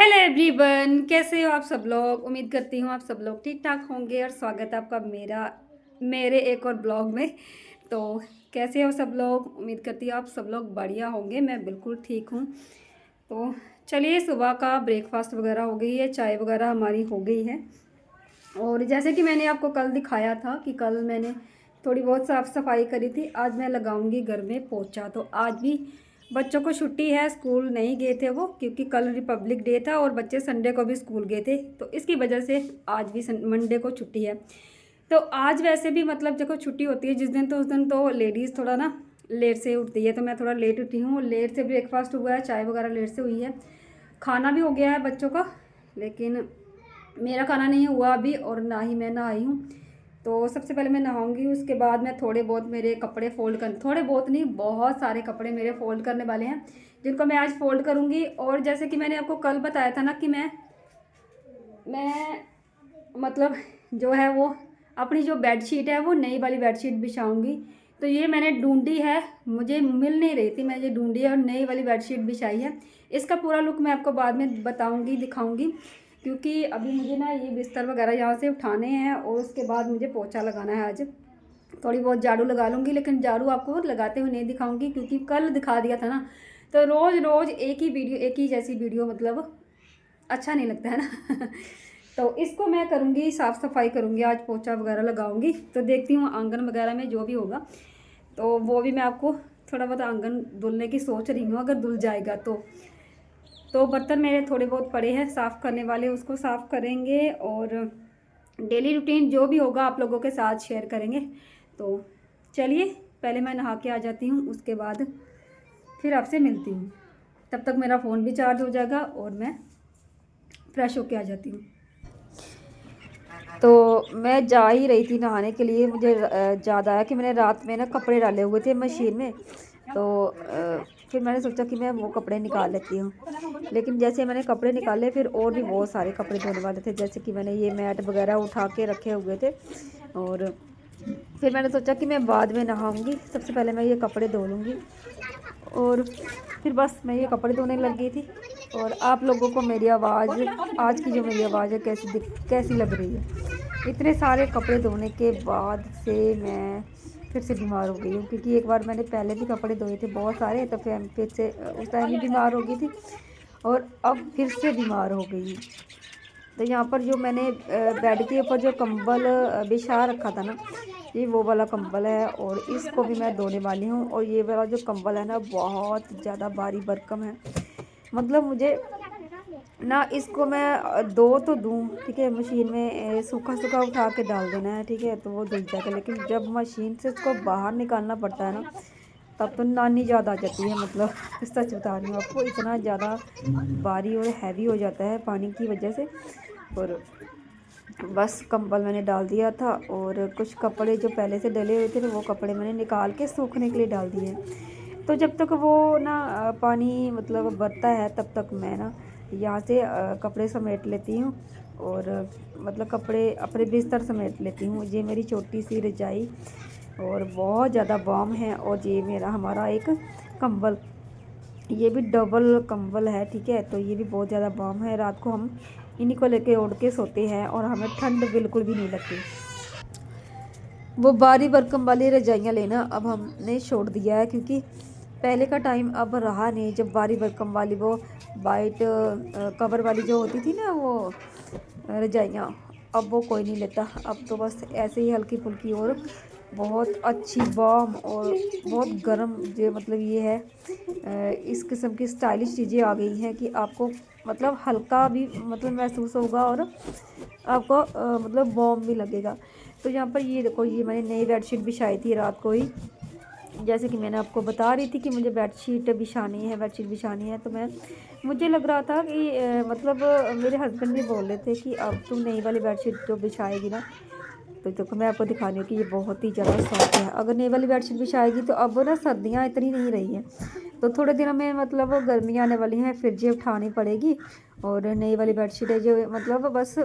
Hello everyone, कैसे हो आप सब लोग। उम्मीद करती हूँ आप सब लोग ठीक ठाक होंगे और स्वागत है आपका मेरे एक और ब्लॉग में। तो कैसे हो सब लोग, उम्मीद करती हूँ आप सब लोग बढ़िया होंगे। मैं बिल्कुल ठीक हूँ। तो चलिए, सुबह का ब्रेकफास्ट वगैरह हो गई है, चाय वगैरह हमारी हो गई है। और जैसे कि मैंने आपको कल दिखाया था कि कल मैंने थोड़ी बहुत साफ़ सफाई करी थी, आज मैं लगाऊंगी घर में पोछा। तो आज भी बच्चों को छुट्टी है, स्कूल नहीं गए थे वो, क्योंकि कल रिपब्लिक डे था और बच्चे संडे को भी स्कूल गए थे, तो इसकी वजह से आज भी मंडे को छुट्टी है। तो आज वैसे भी मतलब देखो छुट्टी होती है जिस दिन, तो उस दिन तो लेडीज़ थोड़ा ना लेट से उठती है। तो मैं थोड़ा लेट उठी हूँ, लेट से ब्रेकफास्ट हुआ है, चाय वगैरह लेट से हुई है, खाना भी हो गया है बच्चों का, लेकिन मेरा खाना नहीं हुआ अभी और ना ही मैं नहाई हूँ। तो सबसे पहले मैं नहाऊंगी, उसके बाद मैं थोड़े बहुत मेरे कपड़े फोल्ड कर, थोड़े बहुत नहीं बहुत सारे कपड़े मेरे फोल्ड करने वाले हैं, जिनको मैं आज फोल्ड करूँगी। और जैसे कि मैंने आपको कल बताया था ना कि मैं मतलब जो है वो अपनी जो बेडशीट है वो नई वाली बेडशीट बिछाऊंगी। तो ये मैंने ढूंढी है, मुझे मिल नहीं रही थी, मैं ये ढूंढी है और नई वाली बेडशीट बिछाई है। इसका पूरा लुक मैं आपको बाद में बताऊंगी, दिखाऊंगी, क्योंकि अभी मुझे ना ये बिस्तर वगैरह यहाँ से उठाने हैं और उसके बाद मुझे पोछा लगाना है। आज थोड़ी बहुत झाड़ू लगा लूँगी, लेकिन झाड़ू आपको लगाते हुए नहीं दिखाऊंगी, क्योंकि कल दिखा दिया था ना। तो रोज़ रोज़ एक ही वीडियो, एक ही जैसी वीडियो मतलब अच्छा नहीं लगता है ना। तो इसको मैं करूँगी, साफ़ सफाई करूँगी, आज पोछा वगैरह लगाऊंगी। तो देखती हूँ आंगन वगैरह में जो भी होगा तो वो भी मैं आपको थोड़ा बहुत आंगन धुलने की सोच रही हूँ, अगर धुल जाएगा तो बर्तन मेरे थोड़े बहुत पड़े हैं साफ़ करने वाले, उसको साफ़ करेंगे और डेली रूटीन जो भी होगा आप लोगों के साथ शेयर करेंगे। तो चलिए, पहले मैं नहा के आ जाती हूँ, उसके बाद फिर आपसे मिलती हूँ। तब तक मेरा फ़ोन भी चार्ज हो जाएगा और मैं फ्रेश होके आ जाती हूँ। तो मैं जा ही रही थी नहाने के लिए, मुझे याद आया कि मैंने रात में ना कपड़े डाले हुए थे मशीन में। तो फिर मैंने सोचा कि मैं वो कपड़े निकाल लेती हूँ, लेकिन जैसे मैंने कपड़े निकाले फिर और भी बहुत सारे कपड़े धोने वाले थे। जैसे कि मैंने ये मैट वगैरह उठा के रखे हुए थे और फिर मैंने सोचा कि मैं बाद में नहाऊंगी, सबसे पहले मैं ये कपड़े धो लूँगी। और फिर बस मैं ये कपड़े धोने लग गई थी। और आप लोगों को मेरी आवाज़, आज की जो मेरी आवाज़ है कैसी लग रही है। इतने सारे कपड़े धोने के बाद से मैं फिर से बीमार हो गई हूँ, क्योंकि एक बार मैंने पहले भी कपड़े धोए थे बहुत सारे, तो फिर से उस टाइम भी बीमार हो गई थी और अब फिर से बीमार हो गई हूँ। तो यहाँ पर जो मैंने बेड के ऊपर जो कंबल बिछा रखा था ना, ये वो वाला कंबल है और इसको भी मैं धोने वाली हूँ। और ये वाला जो कंबल है ना बहुत ज़्यादा भारी भरकम है, मतलब मुझे ना इसको मैं दो तो दूँ, ठीक है, मशीन में सूखा सूखा उठा के डाल देना है, ठीक है, तो वो धुल जाएगा। लेकिन जब मशीन से इसको बाहर निकालना पड़ता है ना, तब तो नानी याद आ जाती है। मतलब सच बता रही हूँ आपको, इतना ज़्यादा भारी और हैवी हो जाता है पानी की वजह से। और बस कंबल मैंने डाल दिया था और कुछ कपड़े जो पहले से डले हुए थे वो कपड़े मैंने निकाल के सूखने के लिए डाल दिए। तो जब तक वो ना पानी मतलब भरता है तब तक मैं ना यहाँ से कपड़े समेट लेती हूँ और मतलब कपड़े अपने बिस्तर समेट लेती हूँ। ये मेरी छोटी सी रजाई और बहुत ज़्यादा वार्म है। और ये मेरा हमारा एक कंबल, ये भी डबल कंबल है, ठीक है, तो ये भी बहुत ज़्यादा वार्म है। रात को हम इन्हीं को लेके ओढ़ के सोते हैं और हमें ठंड बिल्कुल भी नहीं लगती। वो भारी भरकम वाली रजाइयाँ लेना अब हमने छोड़ दिया है, क्योंकि पहले का टाइम अब रहा नहीं जब भारी भरकम वाली वो वाइट कवर वाली जो होती थी ना वो रजाइयाँ, अब वो कोई नहीं लेता। अब तो बस ऐसे ही हल्की फुल्की और बहुत अच्छी वार्म और बहुत गर्म जो मतलब ये है, इस किस्म की स्टाइलिश चीज़ें आ गई हैं कि आपको मतलब हल्का भी मतलब महसूस होगा और आपको मतलब वार्म भी लगेगा। तो यहाँ पर ये देखो, ये मैंने नई बेडशीट बिछाई थी रात को ही, जैसे कि मैंने आपको बता रही थी कि मुझे बेडशीट बिछानी है, बेडशीट बिछानी है। तो मुझे लग रहा था कि मतलब मेरे हस्बैंड भी बोल रहे थे कि अब तुम नई वाली बेडशीट जो बिछाएगी ना, तो देखो मैं आपको दिखा रही हूँ कि ये बहुत ही ज़्यादा सॉफ्ट है। अगर नई वाली बेडशीट बिछाएगी तो अब ना सर्दियाँ इतनी नहीं रही हैं, तो थोड़े दिनों में मतलब गर्मियाँ आने वाली हैं, फिर ये उठानी पड़ेगी। और नई वाली बेडशीट है जो मतलब बस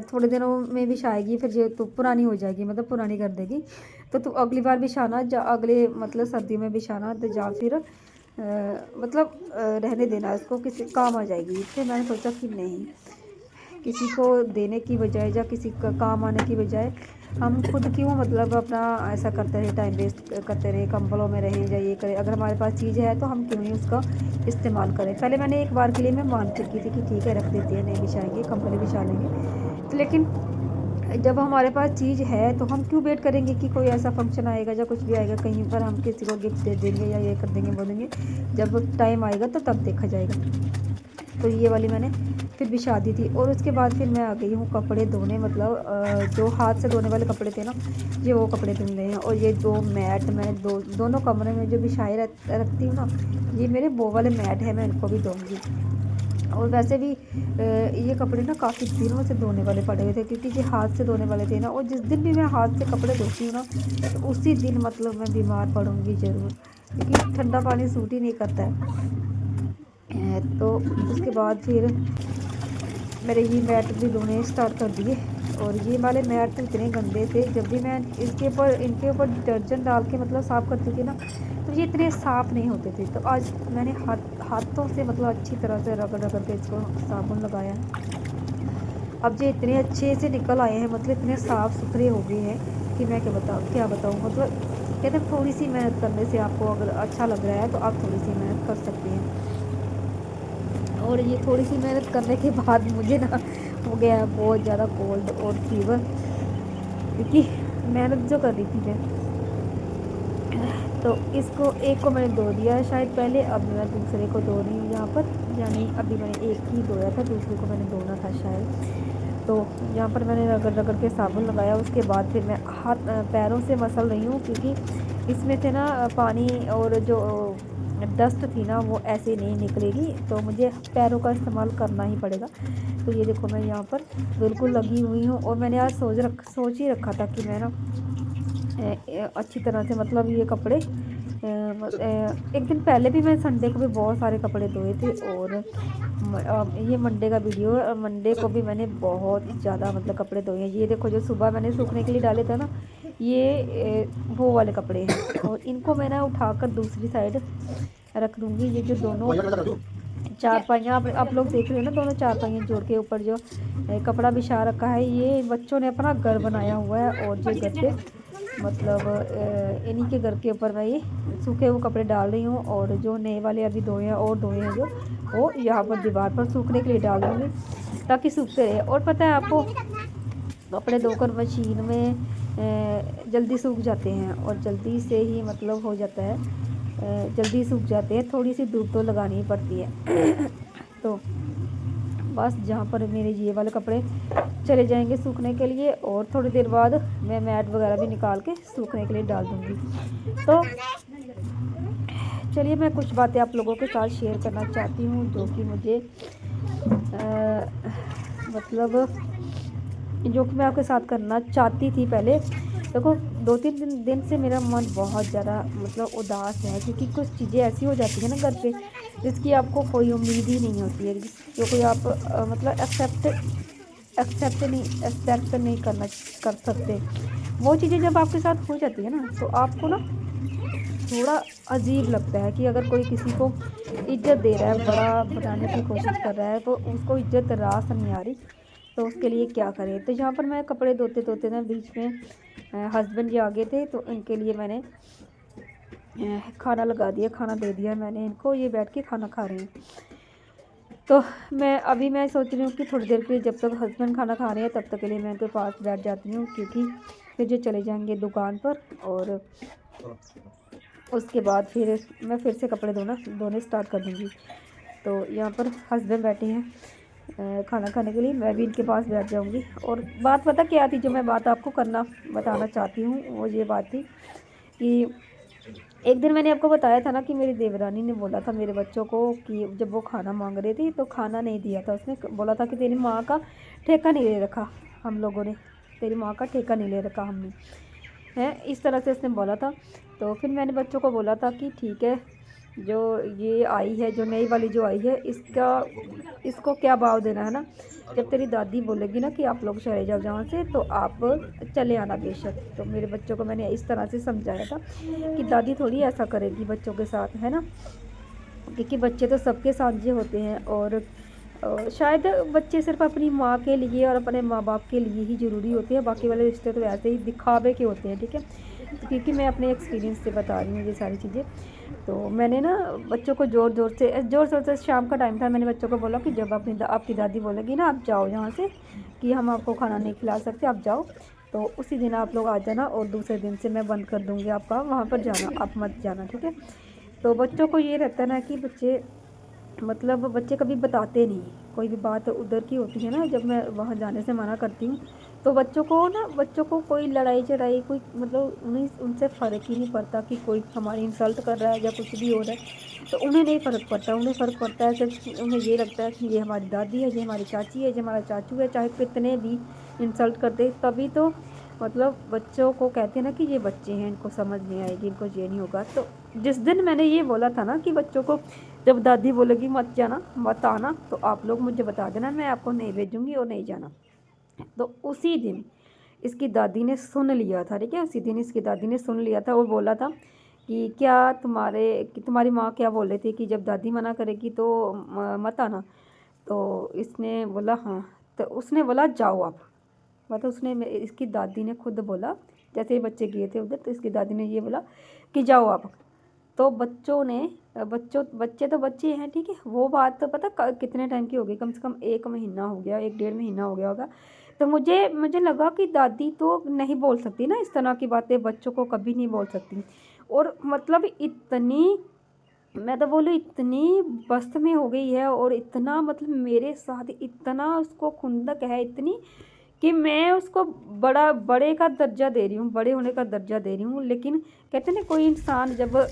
थोड़े दिनों में बिछाएगी, फिर ये तो पुरानी हो जाएगी, मतलब पुरानी कर देगी। तो तू अगली बार बिछाना, अगले मतलब सर्दी में बिछाना, तो या फिर मतलब रहने देना, इसको किसी काम आ जाएगी। इसलिए मैंने सोचा कि नहीं, किसी को देने की बजाय या किसी का काम आने की बजाय हम खुद क्यों मतलब अपना ऐसा करते रहे, टाइम वेस्ट करते रहे, कंबलों में रहें या ये करें। अगर हमारे पास चीज़ है तो हम क्यों नहीं उसका इस्तेमाल करें। पहले मैंने एक बार के लिए मैं मान चुकी थी कि ठीक है, रख देते हैं, नहीं बिछाएंगे, कंबल बिछा लेंगे। तो लेकिन जब हमारे पास चीज़ है तो हम क्यों वेट करेंगे कि कोई ऐसा फंक्शन आएगा या कुछ भी आएगा, कहीं पर हम किसी को गिफ्ट दे देंगे या ये कर देंगे, बोलेंगे जब टाइम आएगा तो तब देखा जाएगा। तो ये वाली मैंने फिर बिछा दी थी। और उसके बाद फिर मैं आ गई हूँ कपड़े धोने, मतलब जो हाथ से धोने वाले कपड़े थे ना, ये वो कपड़े धुल रहे हैं। और ये 2 मैट मैं दोनों कमरे में जो बिछाए रखती हूँ ना, ये मेरे वो वाले मैट हैं, मैं इनको भी धोऊँगी। और वैसे भी ये कपड़े ना काफ़ी दिनों से धोने वाले पड़े हुए थे, क्योंकि ये हाथ से धोने वाले थे ना। और जिस दिन भी मैं हाथ से कपड़े धोती हूँ ना, तो उसी दिन मतलब मैं बीमार पड़ूँगी ज़रूर, क्योंकि ठंडा पानी सूट ही नहीं करता है। तो उसके बाद फिर मेरे ये मैट भी धोने स्टार्ट कर दिए। और ये वाले मैट तो इतने गंदे थे, जब भी मैं इनके ऊपर डिटर्जेंट डाल के मतलब साफ़ करती थी ना, तो ये इतने साफ़ नहीं होते थे। तो आज मैंने हाथों से मतलब अच्छी तरह से रगड़ रगड़ के इसको साबुन लगाया। अब ये इतने अच्छे से निकल आए हैं, मतलब इतने साफ़ सुथरे हो गए हैं कि मैं क्या बताऊँ। मतलब कहते हैं थोड़ी सी मेहनत करने से आपको अगर अच्छा लग रहा है तो आप थोड़ी सी मेहनत कर सकते हैं। और ये थोड़ी सी मेहनत करने के बाद मुझे ना हो गया बहुत ज़्यादा कोल्ड और फीवर, क्योंकि मेहनत जो कर रही थी मैं। तो इसको एक को मैंने धो दिया है शायद पहले, अब मैं दूसरे को धो रही हूँ यहाँ पर। यानी अभी मैंने एक ही धोया था, दूसरे को मैंने धोना था शायद। तो यहाँ पर मैंने रगड़ रगड़ के साबुन लगाया। उसके बाद फिर मैं पैरों से मसल रही हूँ, क्योंकि इसमें से ना पानी और जो डस्ट थी ना वो ऐसे नहीं निकलेगी, तो मुझे पैरों का इस्तेमाल करना ही पड़ेगा। तो ये देखो मैं यहाँ पर बिल्कुल लगी हुई हूँ। और मैंने आज सोच ही रखा था कि मैं ना अच्छी तरह से मतलब ये कपड़े एक दिन पहले भी मैं संडे को भी बहुत सारे कपड़े धोए थे। और ये मंडे का वीडियो है, और मंडे को भी मैंने बहुत ज़्यादा मतलब कपड़े धोए हैं। ये देखो जो सुबह मैंने सूखने के लिए डाले थे ना, ये वो वाले कपड़े हैं। और इनको मैं ना उठाकर दूसरी साइड रख दूँगी। ये जो दोनों चारपाइयाँ आप लोग देख रहे हो ना, दोनों चारपाइयाँ जोड़ के ऊपर जो कपड़ा बिछा रखा है, ये बच्चों ने अपना घर बनाया हुआ है। और ये घर पे मतलब इन्हीं के घर के ऊपर मैं ये सूखे हुए कपड़े डाल रही हूँ। और जो नए वाले अभी धोए हैं और धोए हैं जो, वो यहाँ पर दीवार पर सूखने के लिए डाल दूँगी, ताकि सूखते रहे। और पता है आपको, कपड़े धोकर मशीन में जल्दी सूख जाते हैं, और जल्दी से ही मतलब हो जाता है, जल्दी सूख जाते हैं। थोड़ी सी धूप तो लगानी ही पड़ती है। तो बस जहाँ पर मेरे ये वाले कपड़े चले जाएंगे सूखने के लिए, और थोड़ी देर बाद मैं मैट वगैरह भी निकाल के सूखने के लिए डाल दूँगी। तो चलिए मैं कुछ बातें आप लोगों के साथ शेयर करना चाहती हूँ, जो कि मुझे मतलब जो कि मैं आपके साथ करना चाहती थी पहले। देखो 2-3 दिन से मेरा मन बहुत ज़्यादा मतलब उदास है, क्योंकि कुछ चीज़ें ऐसी हो जाती है ना घर पे, जिसकी आपको कोई उम्मीद ही नहीं होती है, जो कोई आप मतलब एक्सेप्ट नहीं कर सकते। वो चीज़ें जब आपके साथ हो जाती है ना, तो आपको ना थोड़ा अजीब लगता है कि अगर कोई किसी को इज्जत दे रहा है, बड़ा बनाने की कोशिश कर रहा है, तो उसको इज्जत रास नहीं आ रही, तो उसके लिए क्या करें। तो यहाँ पर मैं कपड़े धोते धोते ना बीच में हस्बैंड जी आ गए थे, तो इनके लिए मैंने खाना लगा दिया, खाना दे दिया मैंने इनको, ये बैठ के खाना खा रहे हैं। तो मैं सोच रही हूँ कि थोड़ी देर के लिए, जब तक हस्बैंड खाना खा रहे हैं तब तक के लिए मैं उनके पास बैठ जाती हूँ, क्योंकि फिर जो चले जाएंगे दुकान पर। और उसके बाद फिर मैं फिर से कपड़े धोने स्टार्ट कर दूँगी। तो यहाँ पर हस्बैंड बैठे हैं खाना खाने के लिए, मैं भी इनके पास बैठ जाऊँगी। और बात पता क्या थी, जो मैं बात आपको बताना चाहती हूँ, वो ये बात थी कि एक दिन मैंने आपको बताया था ना कि मेरी देवरानी ने बोला था मेरे बच्चों को कि जब वो खाना मांग रही थी तो खाना नहीं दिया था। उसने बोला था कि तेरी माँ का ठेका नहीं ले रखा हम लोगों ने, तेरी माँ का ठेका नहीं ले रखा हमने, है इस तरह से उसने बोला था। तो फिर मैंने बच्चों को बोला था कि ठीक है, जो ये आई है, जो नई वाली जो आई है, इसको क्या भाव देना है ना। जब तेरी दादी बोलेगी ना कि आप लोग चले जाओ जहाँ से, तो आप चले आना बेशक। तो मेरे बच्चों को मैंने इस तरह से समझाया था कि दादी थोड़ी ऐसा करेगी बच्चों के साथ, है ना। क्योंकि बच्चे तो सबके साथ ये होते हैं, और शायद बच्चे सिर्फ अपनी माँ के लिए और अपने माँ बाप के लिए ही ज़रूरी होते हैं, बाकी वाले रिश्ते तो वैसे ही दिखावे के होते हैं, ठीक है। तो क्योंकि मैं अपने एक्सपीरियंस से बता रही हूँ ये सारी चीज़ें। तो मैंने ना बच्चों को ज़ोर ज़ोर से शाम का टाइम था, मैंने बच्चों को बोला कि जब आपकी दादी बोलेगी ना आप जाओ यहाँ से, कि हम आपको खाना नहीं खिला सकते, आप जाओ, तो उसी दिन आप लोग आ जाना, और दूसरे दिन से मैं बंद कर दूँगी आपका वहाँ पर जाना, आप मत जाना, ठीक है। तो बच्चों को ये रहता है ना कि बच्चे कभी बताते नहीं, कोई भी बात उधर की होती है ना, जब मैं वहाँ जाने से मना करती हूँ तो बच्चों को कोई लड़ाई झड़ाई कोई उन्हें उनसे फ़र्क ही नहीं पड़ता कि कोई हमारी इंसल्ट कर रहा है या कुछ भी हो रहा है, तो उन्हें नहीं फ़र्क पड़ता। उन्हें फ़र्क पड़ता है सिर्फ, उन्हें ये लगता है कि ये हमारी दादी है, ये हमारी चाची है, ये हमारा चाचू है, चाहे कितने भी इंसल्ट कर दे, तभी तो बच्चों को कहते हैं ना कि ये बच्चे हैं, इनको समझ नहीं आएगी, इनको ये नहीं होगा। तो जिस दिन मैंने ये बोला था ना कि बच्चों को जब दादी बोलेगी मत जाना मत आना, तो आप लोग मुझे बता देना, मैं आपको नहीं भेजूँगी और नहीं जाना, तो उसी दिन इसकी दादी ने सुन लिया था, ठीक है। उसी दिन इसकी दादी ने सुन लिया था और बोला था कि तुम्हारी माँ क्या बोल रही थी कि जब दादी मना करेगी तो मत आना। तो इसने बोला हाँ, तो उसने बोला जाओ आप, इसकी दादी ने खुद बोला, जैसे ही बच्चे गए थे उधर, तो इसकी दादी ने ये बोला कि जाओ आप। तो बच्चे तो बच्चे हैं, ठीक है। वो बात तो पता कितने टाइम की हो गई, कम से कम 1 महीना हो गया, 1 डेढ़ महीना हो गया होगा। तो मुझे लगा कि दादी तो नहीं बोल सकती ना इस तरह की बातें, बच्चों को कभी नहीं बोल सकती। और मैं तो बोलूँ इतनी बस्त में हो गई है, और इतना मेरे साथ इतना उसको खुंदक है इतनी, कि मैं उसको बड़े का दर्जा दे रही हूँ, बड़े होने का दर्जा दे रही हूँ। लेकिन कहते हैं ना, कोई इंसान जब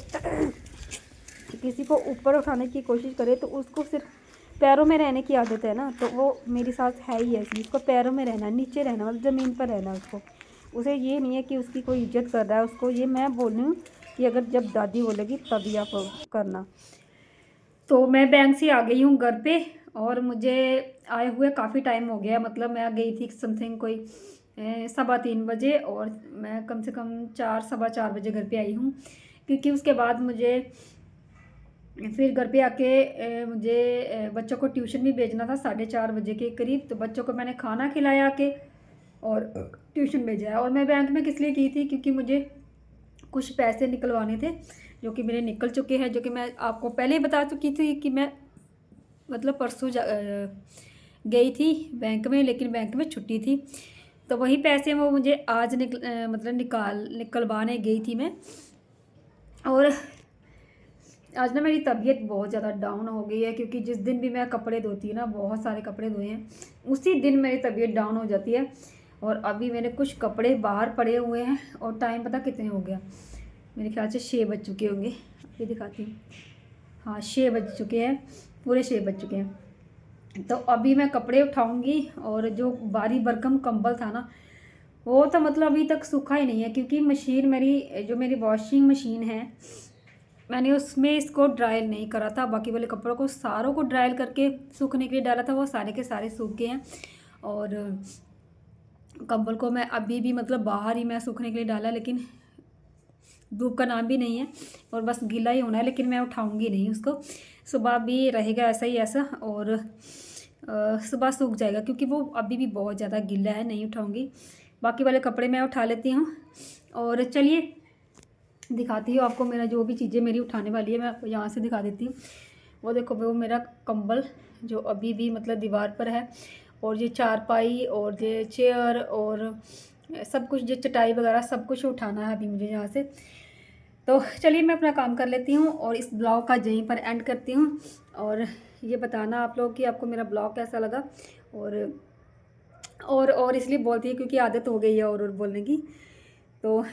किसी को ऊपर उठाने की कोशिश करे तो उसको सिर्फ पैरों में रहने की आदत है ना, तो वो मेरी सास है ही ऐसी, उसको पैरों में रहना, नीचे रहना, ज़मीन पर रहना उसको। उसे ये नहीं है कि उसकी कोई इज्जत कर रहा है, उसको ये मैं बोल रही हूँ कि अगर जब दादी बोलेगी तभी आप करना। तो मैं बैंक से आ गई हूँ घर पे, और मुझे आए हुए काफ़ी टाइम हो गया, मैं गई थी समथिंग कोई 3:15 बजे, और मैं कम से कम 4 सवा 4 बजे घर पे आई हूँ, क्योंकि उसके बाद मुझे फिर घर पे आके मुझे बच्चों को ट्यूशन भी भेजना था 4:30 बजे के करीब। तो बच्चों को मैंने खाना खिलाया के और ट्यूशन भेजा है। और मैं बैंक में किस लिए की थी, क्योंकि मुझे कुछ पैसे निकलवाने थे जो कि मेरे निकल चुके हैं, जो कि मैं आपको पहले ही बता चुकी थी कि मैं परसों गई थी बैंक में, लेकिन बैंक में छुट्टी थी। तो वही पैसे वो मुझे आज निकलवाने गई थी मैं। और आज ना मेरी तबीयत बहुत ज़्यादा डाउन हो गई है, क्योंकि जिस दिन भी मैं कपड़े धोती हूँ ना, बहुत सारे कपड़े धोए हैं, उसी दिन मेरी तबीयत डाउन हो जाती है। और अभी मेरे कुछ कपड़े बाहर पड़े हुए हैं, और टाइम पता कितने हो गया, मेरे ख्याल से 6 बज चुके होंगे। ये दिखाती हूँ, हाँ 6 बज चुके हैं, पूरे 6 बज चुके हैं। तो अभी मैं कपड़े उठाऊँगी, और जो भारी भरकम कंबल था ना, वो तो अभी तक सूखा ही नहीं है, क्योंकि मेरी वॉशिंग मशीन है, मैंने उसमें इसको ड्रायल नहीं करा था। बाकी वाले कपड़ों को सारों को ड्रायल करके सूखने के लिए डाला था, वो सारे के सारे सूख गए हैं। और कंबल को मैं अभी भी बाहर ही मैं सूखने के लिए डाला, लेकिन धूप का नाम भी नहीं है, और बस गीला ही होना है। लेकिन मैं उठाऊंगी नहीं उसको, सुबह भी रहेगा ऐसा ही ऐसा, और सुबह सूख जाएगा, क्योंकि वो अभी भी बहुत ज़्यादा गीला है, नहीं उठाऊंगी। बाकी वाले कपड़े मैं उठा लेती हूँ। और चलिए दिखाती हूँ आपको, मेरा जो भी चीज़ें मेरी उठाने वाली है मैं आपको यहाँ से दिखा देती हूँ। वो देखो, वो मेरा कंबल जो अभी भी दीवार पर है, और ये चारपाई और ये चेयर और सब कुछ, जो चटाई वगैरह सब कुछ उठाना है अभी मुझे यहाँ से। तो चलिए मैं अपना काम कर लेती हूँ, और इस ब्लॉग का यहीं पर एंड करती हूँ। और ये बताना आप लोग कि आपको मेरा ब्लॉग कैसा लगा। और इसलिए बोलती है क्योंकि आदत हो गई है और बोलने की। तो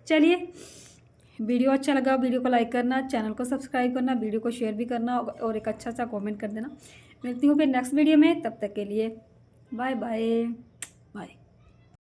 चलिए, वीडियो अच्छा लगा, वीडियो को लाइक करना, चैनल को सब्सक्राइब करना, वीडियो को शेयर भी करना, और एक अच्छा सा कमेंट कर देना। मिलती हूँ फिर नेक्स्ट वीडियो में, तब तक के लिए बाय बाय।